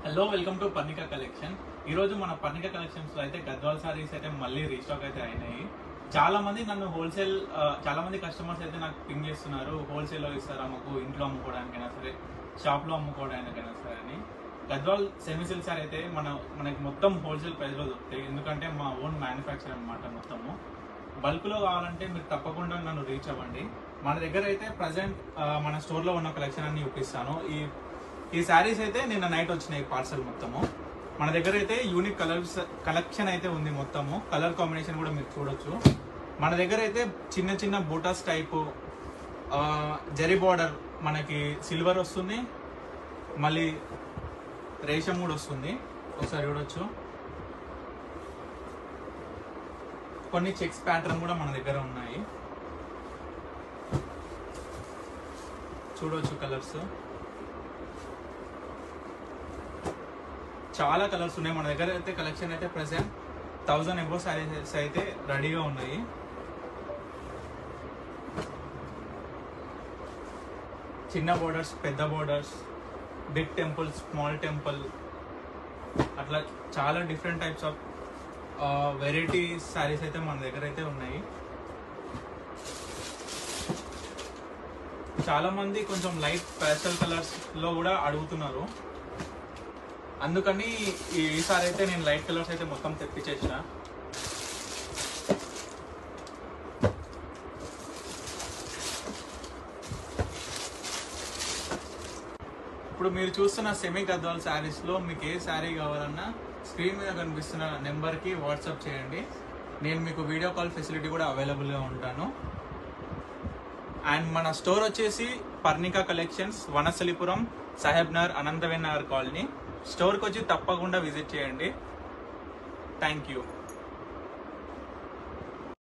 Hello welcome to Parnika collection. ఈ రోజు మన పర్ణిక కలెక్షన్స్ లో అయితే గద్వాల్ సారీస్ అయితే మళ్ళీ రీస్టాక్ అయితే అయినాయి. చాలా మంది నన్ను హోల్సేల్ చాలా మంది కస్టమర్స్ అయితే నాకు పింగ్ చేస్తున్నారు, హోల్సేల్ లో ఇస్తారా మాకు, ఇంట్లో అమ్ముకోవడానికైనా సరే షాప్ లో అమ్ముకోవడానికైనా సరే అని. గద్వాల్ సెమీ సిల్క్ సారీ అయితే మనకి మొత్తం హోల్సేల్ ప్రైస్ లో దొరుకుతాయి, ఎందుకంటే మా ఓన్ మ్యానుఫ్యాక్చర్ అనమాట. మొత్తము బల్క్ లో కావాలంటే మీరు తప్పకుండా నన్ను రీచ్ అవ్వండి. మన దగ్గర అయితే ప్రజెంట్ మన స్టోర్ లో ఉన్న కలెక్షన్ అన్ని చూపిస్తాను. ఈ శారీస్ అయితే నిన్న నైట్ వచ్చినాయి పార్సల్ మొత్తము. మన దగ్గర అయితే యూనిక్ కలెక్షన్ అయితే ఉంది మొత్తము. కలర్ కాంబినేషన్ కూడా మీరు చూడొచ్చు. మన దగ్గర అయితే చిన్న చిన్న బూటాస్ టైపు జరీ బార్డర్ మనకి సిల్వర్ వస్తుంది, మళ్ళీ రేషం కూడా వస్తుంది. ఒకసారి చూడొచ్చు. కొన్ని చెక్స్ ప్యాటర్న్ కూడా మన దగ్గర ఉన్నాయి, చూడొచ్చు. కలర్స్ చాలా కలర్స్ ఉన్నాయి మన దగ్గర అయితే. కలెక్షన్ అయితే ప్రెసెంట్ 1000 ఎబో సారీస్ అయితే రెడీగా ఉన్నాయి. చిన్న బోర్డర్స్, పెద్ద borders, big temple, small temple, అట్లా చాలా different types of variety saris అయితే మన దగ్గర అయితే ఉన్నాయి. చాలా మంది కొంచెం లైట్ పేస్టల్ కలర్స్ లో కూడా అడుగుతున్నారు, అందుకని ఈసారి అయితే నేను లైట్ కలర్స్ అయితే మొత్తం తెప్పించేసిన. ఇప్పుడు మీరు చూస్తున్న సెమీ గద్వాల్ శారీస్ లో మీకు ఏ శారీ కావాలన్నా స్క్రీన్ మీద కనిపిస్తున్న నెంబర్కి వాట్సాప్ చేయండి. నేను మీకు వీడియో కాల్ ఫెసిలిటీ కూడా అవైలబుల్గా ఉంటాను. అండ్ మన స్టోర్ వచ్చేసి పర్ణిక కలెక్షన్స్, వనస్థలిపురం, సాహెబ్ నగర్, అనంతవేన్ నగర్ కాలనీ. స్టోర్కి వచ్చి తప్పకుండా విజిట్ చేయండి. Thank you.